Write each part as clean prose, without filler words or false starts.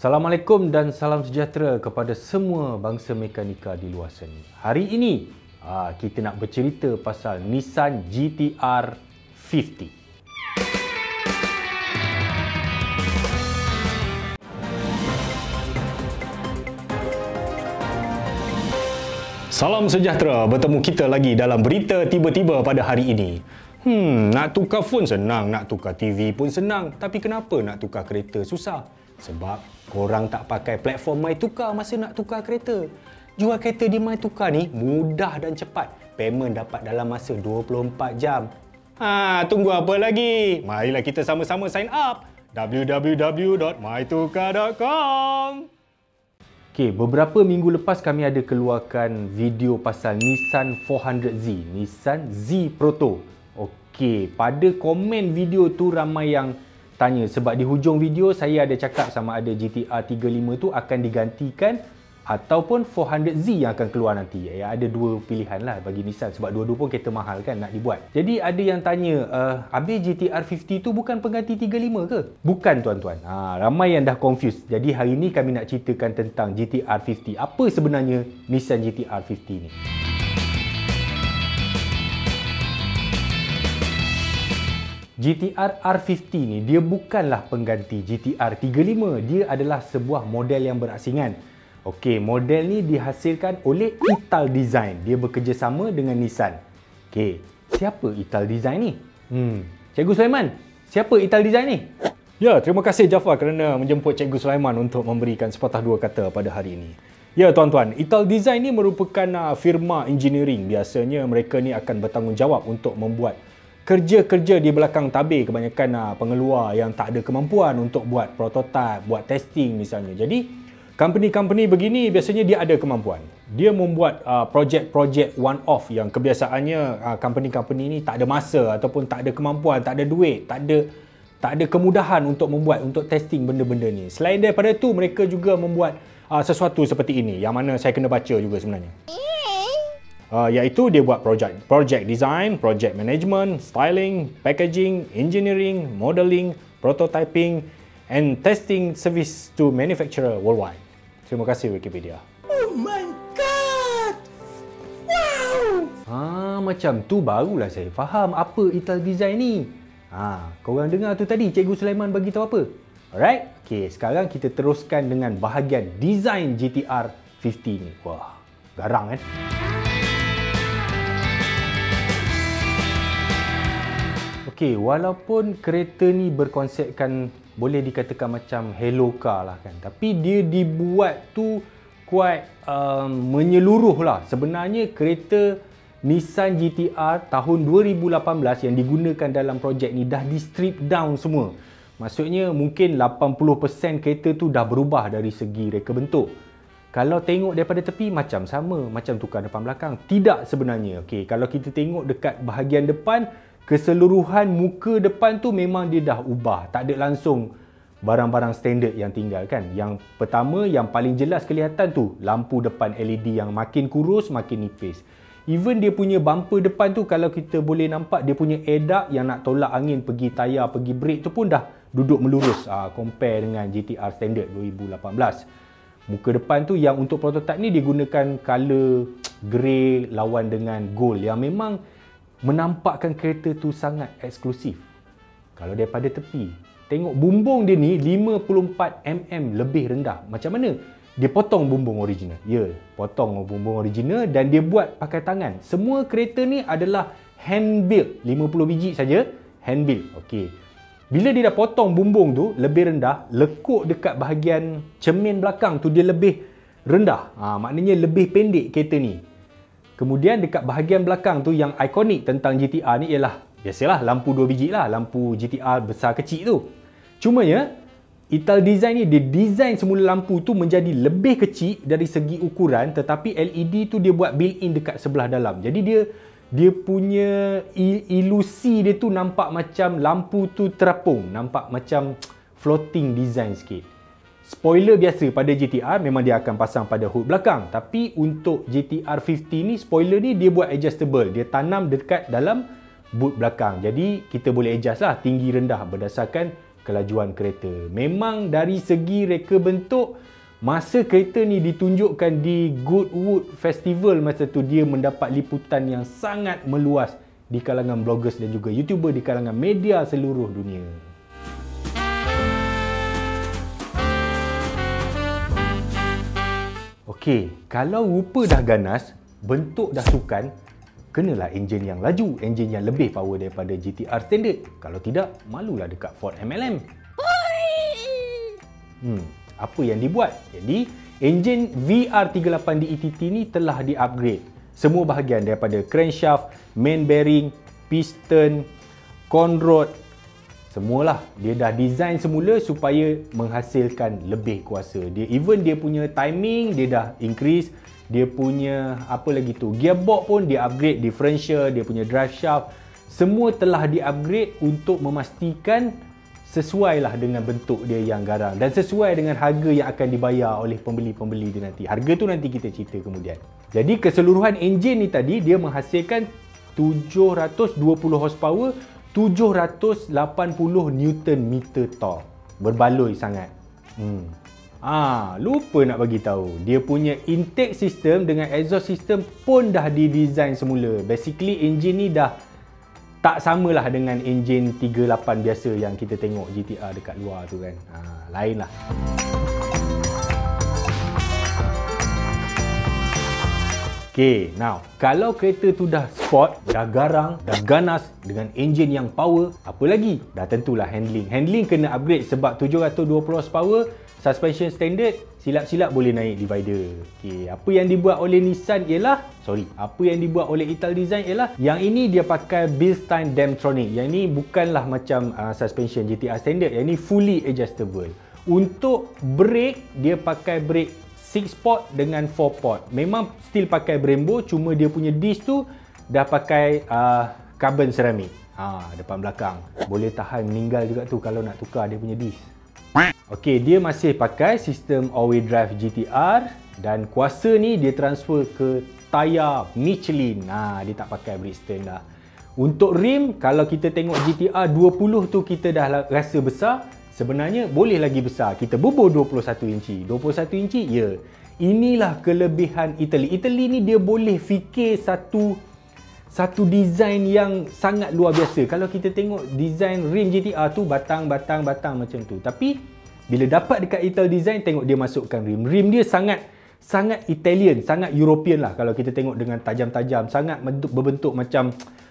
Assalamualaikum dan salam sejahtera kepada semua bangsa mekanika di luar sana. Hari ini kita nak bercerita pasal Nissan GT-R 50. Salam sejahtera, bertemu kita lagi dalam berita tiba-tiba pada hari ini. Nak tukar phone senang, nak tukar TV pun senang. Tapi kenapa nak tukar kereta susah? Sebab korang tak pakai platform MyTukar masa nak tukar kereta. Jual kereta di MyTukar ni mudah dan cepat. Payment dapat dalam masa 24 jam. Tunggu apa lagi? Marilah kita sama-sama sign up. www.mytukar.com. Okey, beberapa minggu lepas kami ada keluarkan video pasal Nissan 400Z, Nissan Z Proto. Okey, pada komen video tu ramai yang tanya sebab di hujung video saya ada cakap sama ada GT-R 35 tu akan digantikan ataupun 400Z yang akan keluar nanti. Ada dua pilihan lah bagi Nissan sebab dua-dua pun kereta mahal kan nak dibuat. Jadi ada yang tanya, habis GT-R 50 tu bukan pengganti 35 ke? Bukan tuan-tuan. Ramai yang dah confused. Jadi hari ni kami nak ceritakan tentang GT-R 50. Apa sebenarnya Nissan GT-R 50 ni? GT-R R50 ni dia bukanlah pengganti GT-R 35. Dia adalah sebuah model yang berasingan. Okey, model ni dihasilkan oleh Italdesign. Dia bekerjasama dengan Nissan. Okey, siapa Italdesign ni? Cikgu Sulaiman, siapa Italdesign ni? Ya, terima kasih Jafar kerana menjemput Cikgu Sulaiman untuk memberikan sepatah dua kata pada hari ini. Ya tuan-tuan, Italdesign ni merupakan firma engineering. Biasanya mereka ni akan bertanggungjawab untuk membuat kerja-kerja di belakang tabir, kebanyakan pengeluar yang tak ada kemampuan untuk buat prototype, buat testing misalnya. Jadi, company-company begini biasanya dia ada kemampuan. Dia membuat projek-projek one-off yang kebiasaannya company-company ni tak ada masa ataupun tak ada kemampuan, tak ada duit, tak ada kemudahan untuk membuat, untuk testing benda-benda ni. Selain daripada tu, mereka juga membuat sesuatu seperti ini yang mana saya kena baca juga sebenarnya. Iaitu dia buat project design, project management, styling, packaging, engineering, modeling, prototyping and testing service to manufacturer worldwide. Terima kasih Wikipedia. Oh my god! Wow! Macam tu barulah saya faham apa Italdesign ni. Korang dengar tu tadi Cikgu Sulaiman bagi tahu apa? Alright? Okey, sekarang kita teruskan dengan bahagian design GT-R 50 ni. Wah, garang kan? Okey, walaupun kereta ni berkonsepkan boleh dikatakan macam Hello Car lah kan, tapi dia dibuat tu quite menyeluruh lah. Sebenarnya kereta Nissan GT-R tahun 2018 yang digunakan dalam projek ni dah di strip down semua. Maksudnya mungkin 80% kereta tu dah berubah dari segi reka bentuk. Kalau tengok daripada tepi macam sama, macam tukar depan belakang. Tidak sebenarnya. Okey, kalau kita tengok dekat bahagian depan, keseluruhan muka depan tu memang dia dah ubah. Tak ada langsung barang-barang standard yang tinggal kan. Yang pertama, yang paling jelas kelihatan tu, lampu depan LED yang makin kurus, makin nipis. Even dia punya bumper depan tu, kalau kita boleh nampak, dia punya air duct yang nak tolak angin pergi tayar, pergi brake tu pun dah duduk melurus. Compare dengan GT-R standard 2018. Muka depan tu yang untuk prototype ni digunakan color grey lawan dengan gold yang memang menampakkan kereta tu sangat eksklusif. Kalau daripada tepi, tengok bumbung dia ni 54mm lebih rendah. Macam mana? Dia potong bumbung original. Ya, potong bumbung original dan dia buat pakai tangan. Semua kereta ni adalah hand build. 50 biji saja hand build. Okey. Bila dia dah potong bumbung tu lebih rendah, lekuk dekat bahagian cermin belakang tu dia lebih rendah. Maknanya lebih pendek kereta ni. Kemudian dekat bahagian belakang tu yang ikonik tentang GT-R ni ialah biasalah lampu 2 biji lah, lampu GT-R besar kecil tu. Cumanya Italdesign ni dia design semula lampu tu menjadi lebih kecil dari segi ukuran, tetapi LED tu dia buat built-in dekat sebelah dalam. Jadi dia punya ilusi dia tu nampak macam lampu tu terapung, nampak macam floating design sikit. Spoiler biasa pada GT-R memang dia akan pasang pada hood belakang. Tapi untuk GT-R 50 ni, spoiler ni dia buat adjustable. Dia tanam dekat dalam boot belakang. Jadi kita boleh adjust lah tinggi rendah berdasarkan kelajuan kereta. Memang dari segi reka bentuk, masa kereta ni ditunjukkan di Goodwood Festival masa tu, dia mendapat liputan yang sangat meluas di kalangan bloggers dan juga YouTuber di kalangan media seluruh dunia. Okey, kalau rupa dah ganas, bentuk dah sukan, kenalah enjin yang laju, enjin yang lebih power daripada GTR standard. Kalau tidak, malulah dekat Ford MLM. Apa yang dibuat? Jadi, enjin VR38 di ETT ni telah di-upgrade. Semua bahagian daripada crankshaft, main bearing, piston, conrod, semualah. Dia dah design semula supaya menghasilkan lebih kuasa. Dia punya timing, dia dah increase. Dia punya, apa lagi tu, gearbox pun dia upgrade, differential, dia punya drive shaft. Semua telah di-upgrade untuk memastikan sesuailah dengan bentuk dia yang garang dan sesuai dengan harga yang akan dibayar oleh pembeli-pembeli dia nanti. Harga tu nanti kita cerita kemudian. Jadi keseluruhan enjin ni tadi dia menghasilkan 720 horsepower, 780 Newton meter torque. Berbaloi sangat. Lupa nak bagi tahu. Dia punya intake system dengan exhaust system pun dah didesign semula. Basically enjin ni dah tak samalah dengan enjin 38 biasa yang kita tengok GTR dekat luar tu kan. Lain lah. Okay, now kalau kereta tu dah sport, dah garang, dah ganas dengan enjin yang power, apa lagi? Dah tentulah handling. Handling kena upgrade sebab 720 horsepower, suspension standard, silap-silap boleh naik divider. Okay, apa yang dibuat oleh Nissan ialah, apa yang dibuat oleh Ital Design ialah, yang ini dia pakai Bilstein Damtronic. Yang ini bukanlah macam suspension GTR standard, yang ini fully adjustable. Untuk brake, dia pakai brake 6 port dengan 4 port. Memang still pakai Brembo, cuma dia punya disc tu dah pakai carbon ceramic. Depan belakang. Boleh tahan meninggal juga tu kalau nak tukar dia punya disc. Okey, dia masih pakai sistem all-wheel drive GTR dan kuasa ni dia transfer ke tayar Michelin. Dia tak pakai Bridgestone dah. Untuk rim, kalau kita tengok GTR 20 tu kita dah rasa besar. Sebenarnya boleh lagi besar. Kita bubur 21 inci. 21 inci, ya. Inilah kelebihan Italy. Italy ni dia boleh fikir satu design yang sangat luar biasa. Kalau kita tengok design rim GTR tu batang macam tu. Tapi bila dapat dekat Ital Design, tengok dia masukkan rim. Rim dia sangat Italian, sangat European lah kalau kita tengok, dengan tajam-tajam, sangat berbentuk macam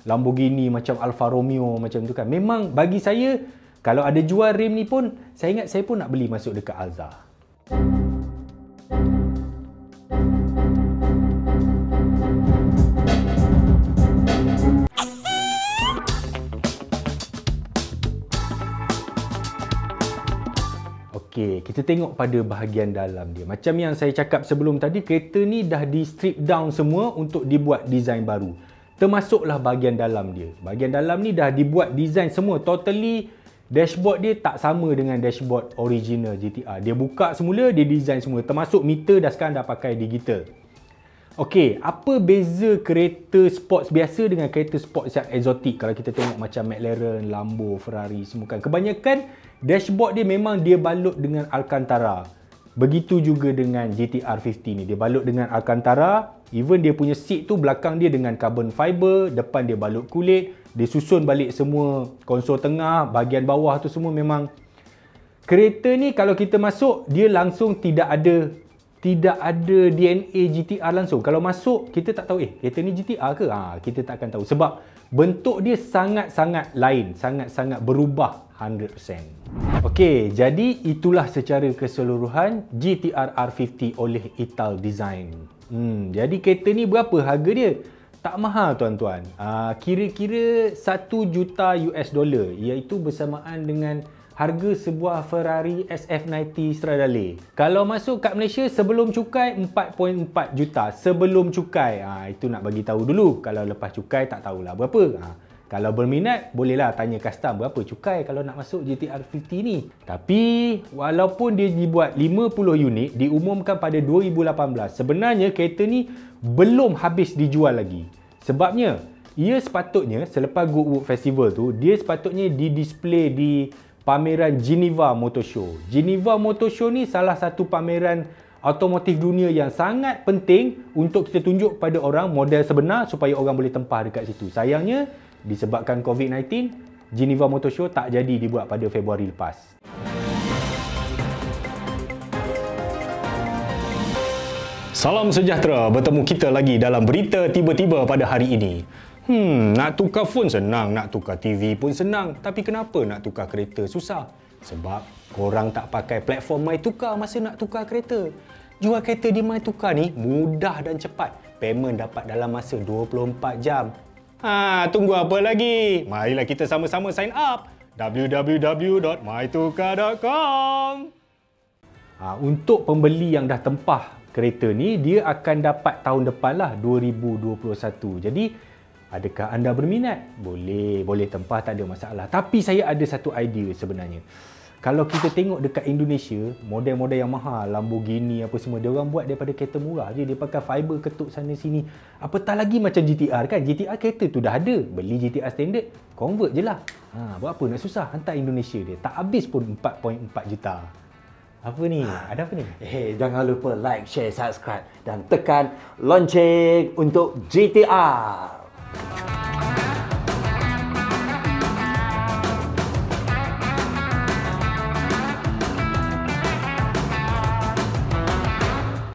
Lamborghini, macam Alfa Romeo macam tu kan. Memang bagi saya, kalau ada jual rim ni pun, saya ingat saya pun nak beli masuk dekat Alza. Okey, kita tengok pada bahagian dalam dia. Macam yang saya cakap sebelum tadi, kereta ni dah di strip down semua untuk dibuat design baru. Termasuklah bahagian dalam dia. Bahagian dalam ni dah dibuat design semua. Totally, dashboard dia tak sama dengan dashboard original GTR. Dia buka semula, dia design semua. Termasuk meter dah sekarang dah pakai digital. Okey, apa beza kereta sports biasa dengan kereta sports yang exotic? Kalau kita tengok macam McLaren, Lambo, Ferrari semua kan. Kebanyakan dashboard dia memang dia balut dengan Alcantara. Begitu juga dengan GTR 50 ni. Dia balut dengan Alcantara. Even dia punya seat tu belakang dia dengan carbon fiber. Depan dia balut kulit. Dia susun balik semua konsol tengah. Bahagian bawah tu semua memang. Kereta ni kalau kita masuk, dia langsung tidak ada DNA GTR langsung. Kalau masuk, kita tak tahu, kereta ni GTR ke? Kita tak akan tahu. Sebab bentuk dia sangat-sangat lain. Sangat-sangat berubah 100%. Okey, jadi itulah secara keseluruhan GTR R50 oleh Ital Design. Jadi kereta ni berapa harga dia? Tak mahal tuan-tuan. Kira-kira 1 juta US dollar. Iaitu bersamaan dengan harga sebuah Ferrari SF90 Stradale. Kalau masuk kat Malaysia sebelum cukai 4.4 juta. Sebelum cukai. Itu nak bagi tahu dulu. Kalau lepas cukai tak tahulah berapa. Kalau berminat bolehlah tanya custom berapa cukai kalau nak masuk GTR 50 ni. Tapi walaupun dia dibuat 50 unit, diumumkan pada 2018. Sebenarnya kereta ni belum habis dijual lagi. Sebabnya ia sepatutnya selepas Goodwood Festival tu, dia sepatutnya di-display di pameran Geneva Motor Show. Geneva Motor Show ni salah satu pameran automotif dunia yang sangat penting untuk kita tunjuk pada orang model sebenar supaya orang boleh tempah dekat situ. Sayangnya, disebabkan COVID-19, Geneva Motor Show tak jadi dibuat pada Februari lepas. Salam sejahtera, bertemu kita lagi dalam berita tiba-tiba pada hari ini. Nak tukar phone senang, nak tukar TV pun senang. Tapi kenapa nak tukar kereta susah? Sebab korang tak pakai platform MyTukar masa nak tukar kereta. Jual kereta di MyTukar ni mudah dan cepat. Payment dapat dalam masa 24 jam. Tunggu apa lagi? Marilah kita sama-sama sign up. www.mytukar.com. Untuk pembeli yang dah tempah kereta ni, dia akan dapat tahun depan lah, 2021. Jadi, adakah anda berminat? Boleh tempah, tak ada masalah. Tapi saya ada satu idea sebenarnya. Kalau kita tengok dekat Indonesia, model-model yang mahal, Lamborghini apa semua, dia orang buat daripada kereta murah je. Dia pakai fiber ketuk sana sini. Apatah lagi macam GTR kan. GTR kereta tu dah ada. Beli GTR standard, convert je lah. Buat apa nak susah? Hantar Indonesia dia. Tak habis pun 4.4 juta. Apa ni? Ada apa ni? Jangan lupa like, share, subscribe dan tekan lonceng untuk GTR.